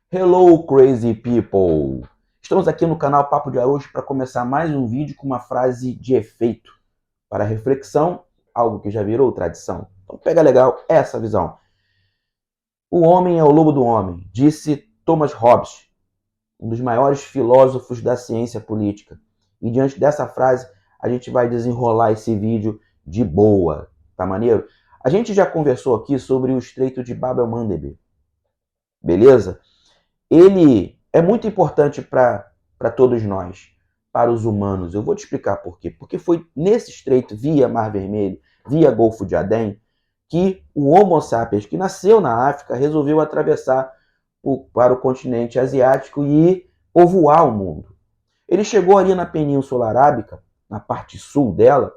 Hello, crazy people! Estamos aqui no canal Papo de Arroz para começar mais um vídeo com uma frase de efeito para reflexão, algo que já virou tradição. Então pega legal essa visão. O homem é o lobo do homem, disse Thomas Hobbes, um dos maiores filósofos da ciência política. E diante dessa frase, a gente vai desenrolar esse vídeo de boa, tá maneiro? A gente já conversou aqui sobre o Estreito de Bab el-Mandeb, beleza? Ele é muito importante para todos nós, para os humanos. Eu vou te explicar por quê. Porque foi nesse estreito, via Mar Vermelho, via Golfo de Adém, que o Homo sapiens, que nasceu na África, resolveu atravessar para o continente asiático e povoar o mundo. Ele chegou ali na Península Arábica, na parte sul dela.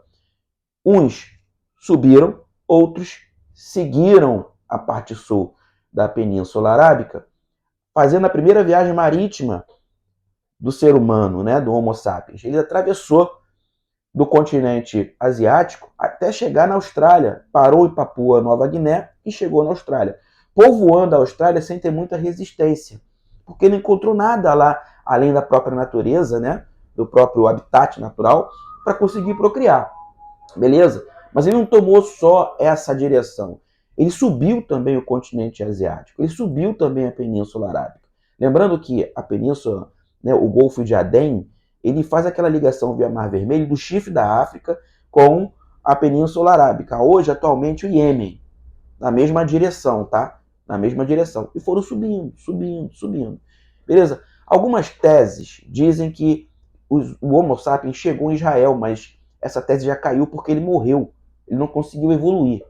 Uns subiram, outros seguiram a parte sul da Península Arábica, fazendo a primeira viagem marítima do ser humano, né, do Homo sapiens. Ele atravessou do continente asiático até chegar na Austrália, parou em Papua Nova Guiné e chegou na Austrália, povoando a Austrália sem ter muita resistência, porque não encontrou nada lá além da própria natureza, né, do próprio habitat natural, para conseguir procriar, beleza? Mas ele não tomou só essa direção. Ele subiu também o continente asiático, ele subiu também a Península Arábica. Lembrando que a península, né, o Golfo de Adém, ele faz aquela ligação via Mar Vermelho do chifre da África com a Península Arábica. Hoje, atualmente, o Iêmen, na mesma direção, tá? Na mesma direção. E foram subindo, subindo, subindo. Beleza? Algumas teses dizem que o Homo sapiens chegou em Israel, mas essa tese já caiu porque ele morreu. Ele não conseguiu evoluir.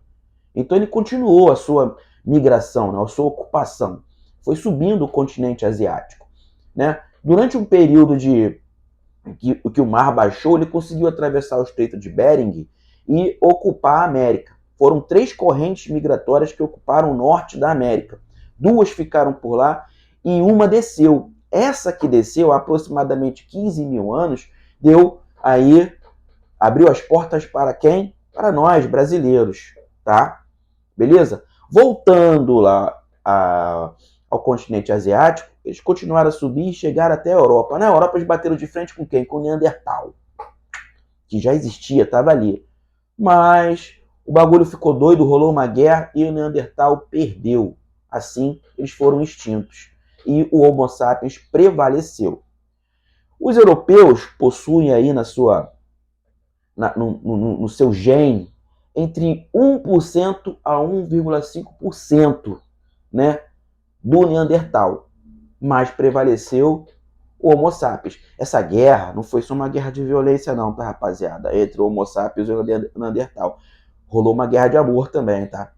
Então ele continuou a sua migração, né, a sua ocupação. Foi subindo o continente asiático, né? Durante um período que o mar baixou, ele conseguiu atravessar o Estreito de Bering e ocupar a América. Foram 3 correntes migratórias que ocuparam o norte da América. 2 ficaram por lá e uma desceu. Essa que desceu há aproximadamente 15 mil anos abriu as portas para quem? Para nós, brasileiros, tá? Beleza? Voltando lá ao continente asiático, eles continuaram a subir e chegaram até a Europa. Na Europa eles bateram de frente com quem? Com o Neandertal, que já existia, estava ali. Mas o bagulho ficou doido, rolou uma guerra e o Neandertal perdeu. Assim, eles foram extintos. E o Homo sapiens prevaleceu. Os europeus possuem aí no seu gene entre 1% a 1,5%, né, do Neandertal, mas prevaleceu o Homo sapiens. Essa guerra não foi só uma guerra de violência não, tá, rapaziada? Entre o Homo sapiens e o Neandertal. Rolou uma guerra de amor também, tá?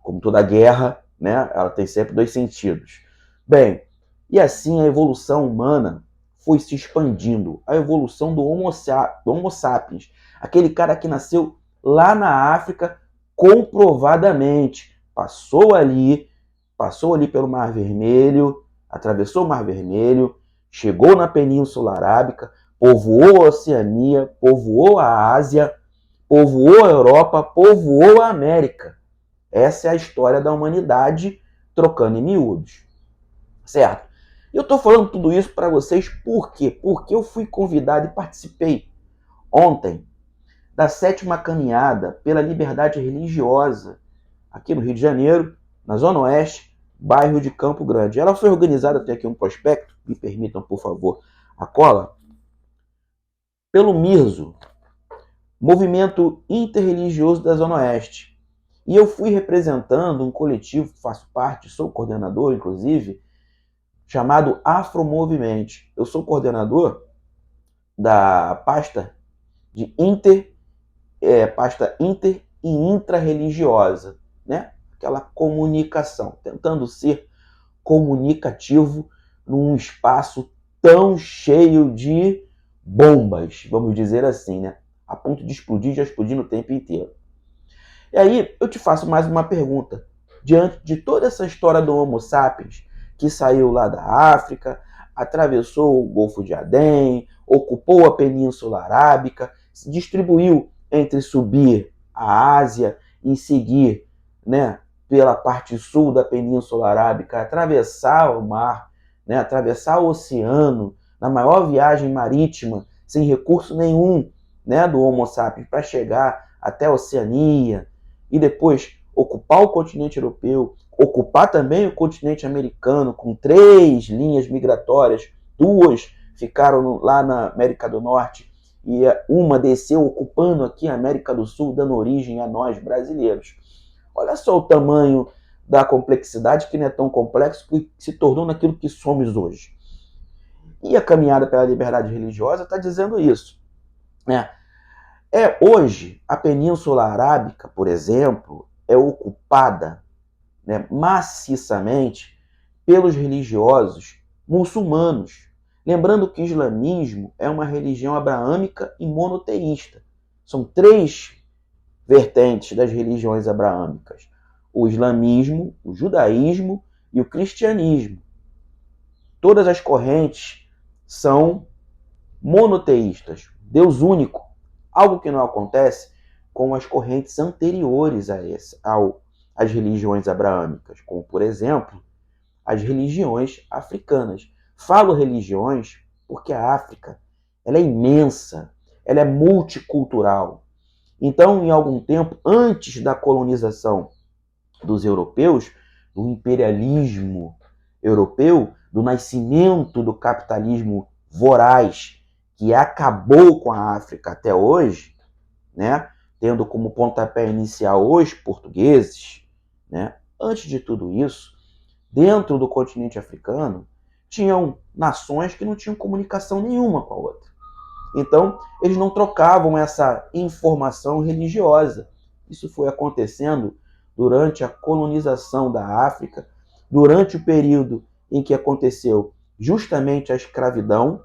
Como toda guerra, né, ela tem sempre 2 sentidos. Bem, e assim a evolução humana foi se expandindo. A evolução do Homo sapiens, aquele cara que nasceu lá na África, comprovadamente, passou ali pelo Mar Vermelho, atravessou o Mar Vermelho, chegou na Península Arábica, povoou a Oceania, povoou a Ásia, povoou a Europa, povoou a América. Essa é a história da humanidade, trocando em miúdos, certo? Eu estou falando tudo isso para vocês por quê? Porque eu fui convidado e participei ontem da 7ª caminhada pela liberdade religiosa aqui no Rio de Janeiro, na Zona Oeste, bairro de Campo Grande. Ela foi organizada, tem aqui um prospecto, me permitam, por favor, a cola, pelo MIRZO, Movimento Interreligioso da Zona Oeste. E eu fui representando um coletivo que faço parte, sou coordenador, inclusive, chamado Afromovimente. Eu sou coordenador da pasta pasta inter e intrarreligiosa, né? Aquela comunicação, tentando ser comunicativo num espaço tão cheio de bombas, vamos dizer assim, né? A ponto de explodir, já explodir no tempo inteiro. E aí eu te faço mais uma pergunta. Diante de toda essa história do Homo sapiens, que saiu lá da África, atravessou o Golfo de Adém, ocupou a Península Arábica, se distribuiu entre subir a Ásia e seguir, né, pela parte sul da Península Arábica, atravessar o mar, né, atravessar o oceano, na maior viagem marítima, sem recurso nenhum, né, do Homo sapiens, para chegar até a Oceania, e depois ocupar o continente europeu, ocupar também o continente americano, com 3 linhas migratórias, 2 ficaram lá na América do Norte, e uma desceu ocupando aqui a América do Sul, dando origem a nós, brasileiros. Olha só o tamanho da complexidade, que não é tão complexo, que se tornou naquilo que somos hoje. E a caminhada pela liberdade religiosa está dizendo isso, né? Hoje, a Península Arábica, por exemplo, é ocupada, né, maciçamente pelos religiosos muçulmanos. Lembrando que o islamismo é uma religião abraâmica e monoteísta. São 3 vertentes das religiões abraâmicas: o islamismo, o judaísmo e o cristianismo. Todas as correntes são monoteístas, Deus único, algo que não acontece com as correntes anteriores às religiões abraâmicas, como, por exemplo, as religiões africanas. Falo religiões porque a África, ela é imensa, ela é multicultural. Então, em algum tempo, antes da colonização dos europeus, do imperialismo europeu, do nascimento do capitalismo voraz, que acabou com a África até hoje, né, tendo como pontapé inicial os portugueses, né, antes de tudo isso, dentro do continente africano, tinham nações que não tinham comunicação nenhuma com a outra. Então, eles não trocavam essa informação religiosa. Isso foi acontecendo durante a colonização da África, durante o período em que aconteceu justamente a escravidão,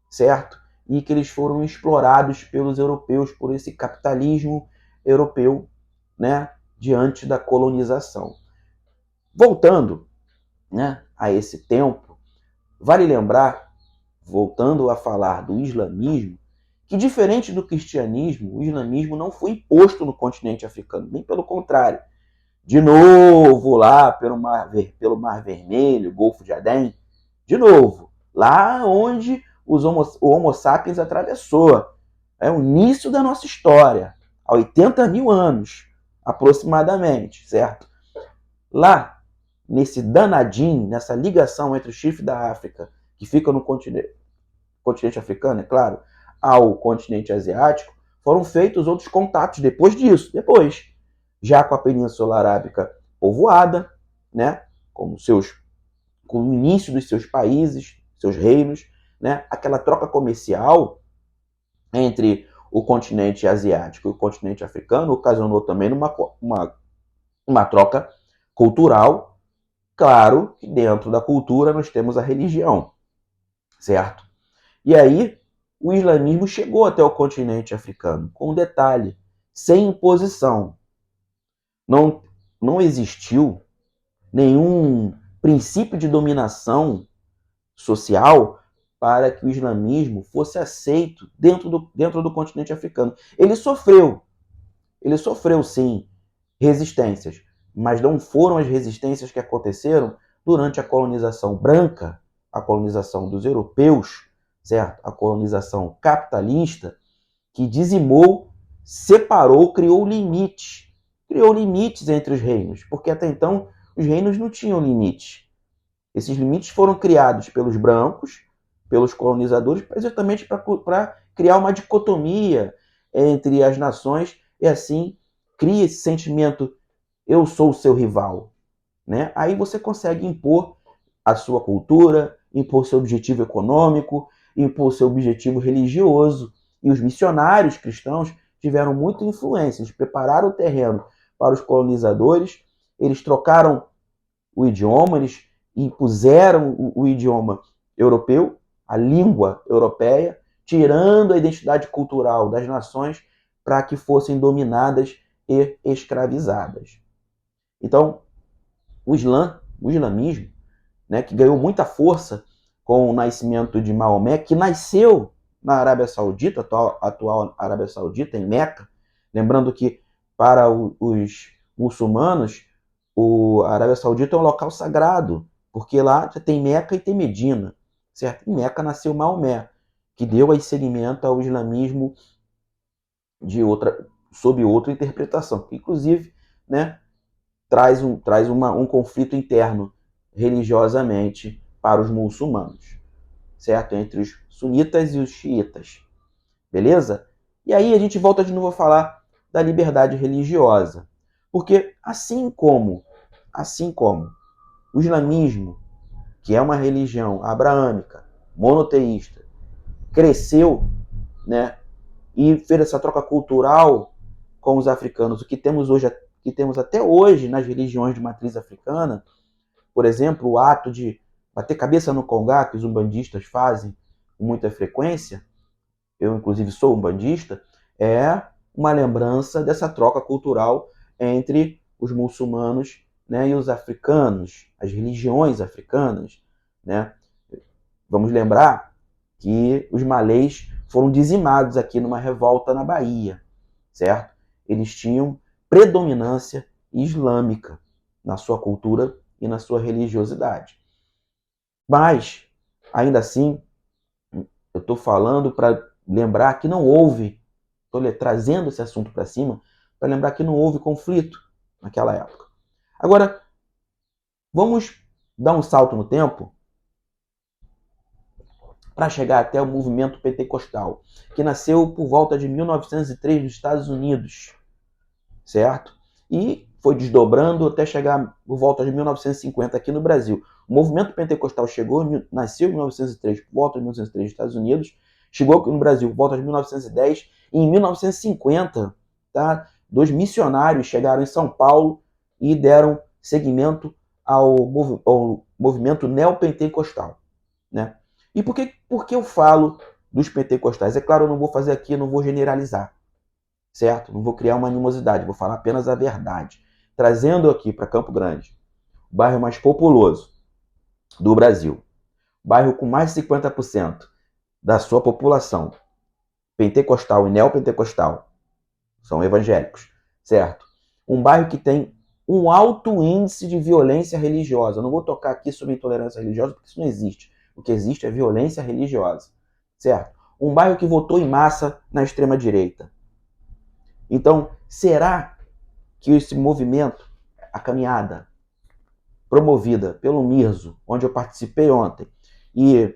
certo? E que eles foram explorados pelos europeus, por esse capitalismo europeu, né, diante da colonização. Voltando, né, a esse tempo, vale lembrar, voltando a falar do islamismo, que diferente do cristianismo, o islamismo não foi imposto no continente africano, nem pelo contrário. De novo, lá pelo Mar Vermelho, Golfo de Adém, de novo, lá onde o Homo sapiens atravessou. É o início da nossa história, há 80 mil anos, aproximadamente, certo? Lá, nesse danadinho, nessa ligação entre o chifre da África, que fica no continente africano, é claro, ao continente asiático, foram feitos outros contatos depois disso, já com a Península Arábica povoada, né, com o início dos seus países, seus reinos, né, aquela troca comercial entre o continente asiático e o continente africano ocasionou também uma troca cultural. Claro que dentro da cultura nós temos a religião, certo? E aí o islamismo chegou até o continente africano, com um detalhe, sem imposição. Não existiu nenhum princípio de dominação social para que o islamismo fosse aceito dentro do continente africano. Ele sofreu sim resistências, mas não foram as resistências que aconteceram durante a colonização branca, a colonização dos europeus, certo? A colonização capitalista, que dizimou, separou, criou limites entre os reinos, porque até então os reinos não tinham limites. Esses limites foram criados pelos brancos, pelos colonizadores, exatamente para criar uma dicotomia entre as nações, e assim cria esse sentimento: eu sou o seu rival, né? Aí você consegue impor a sua cultura, impor seu objetivo econômico, impor seu objetivo religioso. E os missionários cristãos tiveram muita influência, eles prepararam o terreno para os colonizadores, eles trocaram o idioma, eles impuseram o idioma europeu, a língua europeia, tirando a identidade cultural das nações para que fossem dominadas e escravizadas. Então, o islamismo, né, que ganhou muita força com o nascimento de Maomé, que nasceu na Arábia Saudita, atual Arábia Saudita, em Meca. Lembrando que para os muçulmanos, a Arábia Saudita é um local sagrado, porque lá já tem Meca e tem Medina, certo? Em Meca nasceu Maomé, que deu aí seguimento ao islamismo sob outra interpretação, que inclusive, né, traz um conflito interno religiosamente para os muçulmanos, certo? Entre os sunitas e os xiitas, beleza? E aí a gente volta de novo a falar da liberdade religiosa, porque assim como o islamismo, que é uma religião abraâmica, monoteísta, cresceu, né, e fez essa troca cultural com os africanos, o que temos hoje, que temos até hoje nas religiões de matriz africana, por exemplo, o ato de bater cabeça no congá, que os umbandistas fazem com muita frequência, eu inclusive sou umbandista, é uma lembrança dessa troca cultural entre os muçulmanos, né, e os africanos, as religiões africanas, né? Vamos lembrar que os malês foram dizimados aqui numa revolta na Bahia, certo? Eles tinham predominância islâmica na sua cultura e na sua religiosidade. Mas, ainda assim, eu estou falando para lembrar que não houve, estou trazendo esse assunto para cima, para lembrar que não houve conflito naquela época. Agora, vamos dar um salto no tempo para chegar até o movimento pentecostal, que nasceu por volta de 1903 nos Estados Unidos, certo? E foi desdobrando até chegar por volta de 1950 aqui no Brasil. O movimento pentecostal nasceu em 1903, por volta de 1903 nos Estados Unidos, chegou aqui no Brasil por volta de 1910, e em 1950, tá, 2 missionários chegaram em São Paulo e deram seguimento ao movimento neopentecostal, né? E por que eu falo dos pentecostais? É claro, eu não vou fazer aqui, não vou generalizar, certo? Não vou criar uma animosidade, vou falar apenas a verdade. Trazendo aqui para Campo Grande, o bairro mais populoso do Brasil, bairro com mais de 50% da sua população pentecostal e neopentecostal, são evangélicos, certo? Um bairro que tem um alto índice de violência religiosa. Eu não vou tocar aqui sobre intolerância religiosa, porque isso não existe. O que existe é violência religiosa, certo? Um bairro que votou em massa na extrema-direita. Então, será que esse movimento, a caminhada promovida pelo Mirzo, onde eu participei ontem, e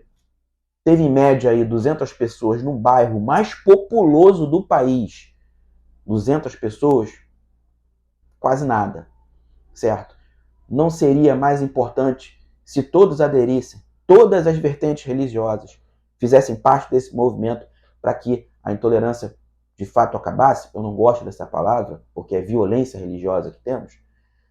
teve em média aí 200 pessoas no bairro mais populoso do país, 200 pessoas, quase nada, certo? Não seria mais importante se todos aderissem, todas as vertentes religiosas fizessem parte desse movimento para que a intolerância de fato acabasse? Eu não gosto dessa palavra, porque é violência religiosa que temos.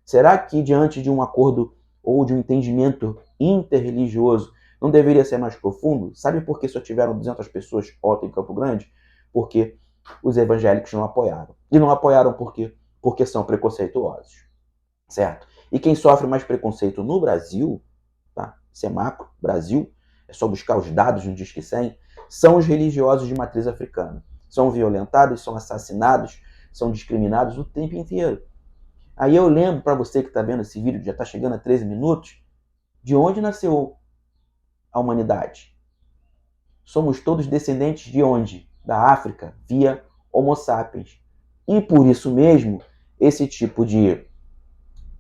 Será que diante de um acordo ou de um entendimento interreligioso não deveria ser mais profundo? Sabe por que só tiveram 200 pessoas ontem em Campo Grande? Porque os evangélicos não apoiaram. E não apoiaram por quê? Porque são preconceituosos, certo? E quem sofre mais preconceito no Brasil, tá? Isso é macro, Brasil, é só buscar os dados no Disque 100, são os religiosos de matriz africana. São violentados, são assassinados, são discriminados o tempo inteiro. Aí eu lembro para você que está vendo esse vídeo, que já está chegando a 13 minutos, de onde nasceu a humanidade. Somos todos descendentes de onde? Da África, via Homo sapiens. E por isso mesmo, esse tipo de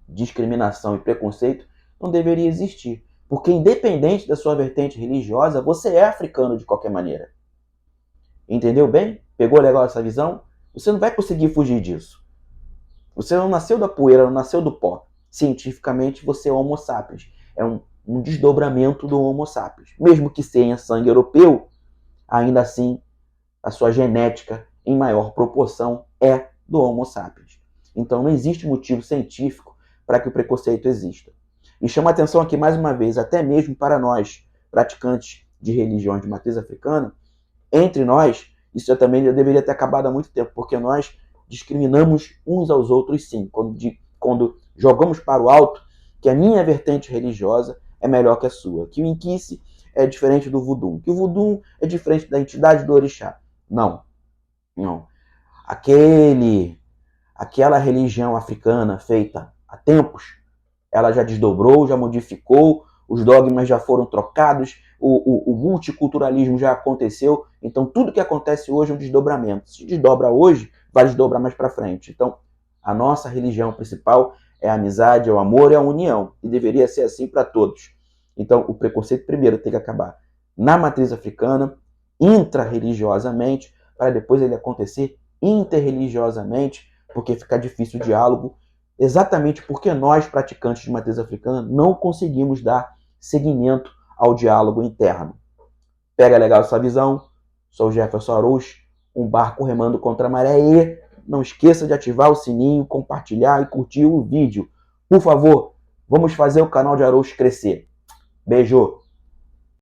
discriminação e preconceito não deveria existir. Porque independente da sua vertente religiosa, você é africano de qualquer maneira. Entendeu bem? Pegou legal essa visão? Você não vai conseguir fugir disso. Você não nasceu da poeira, não nasceu do pó. Cientificamente, você é Homo sapiens. É um desdobramento do Homo sapiens. Mesmo que tenha sangue europeu, ainda assim, a sua genética, em maior proporção, é do Homo sapiens. Então, não existe motivo científico para que o preconceito exista. E chama atenção aqui, mais uma vez, até mesmo para nós, praticantes de religiões de matriz africana, entre nós, isso já também já deveria ter acabado há muito tempo, porque nós discriminamos uns aos outros, sim, quando jogamos para o alto que a minha vertente religiosa é melhor que a sua, que o inquice é diferente do voodoo, que o voodoo é diferente da entidade do orixá. Não, não. Aquela religião africana feita há tempos ela já desdobrou, já modificou, os dogmas já foram trocados, o multiculturalismo já aconteceu, então tudo que acontece hoje é um desdobramento. Se desdobra hoje, vai desdobrar mais para frente. Então, a nossa religião principal é a amizade, é o amor, é a união, e deveria ser assim para todos. Então, o preconceito primeiro tem que acabar na matriz africana, intrarreligiosamente, para depois ele acontecer interreligiosamente, porque fica difícil o diálogo, exatamente porque nós, praticantes de matriz africana, não conseguimos dar seguimento ao diálogo interno. Pega legal essa visão? Sou o Jefferson Araújo, um barco remando contra a maré, e não esqueça de ativar o sininho, compartilhar e curtir o vídeo. Por favor, vamos fazer o canal de Araújo crescer. Beijo!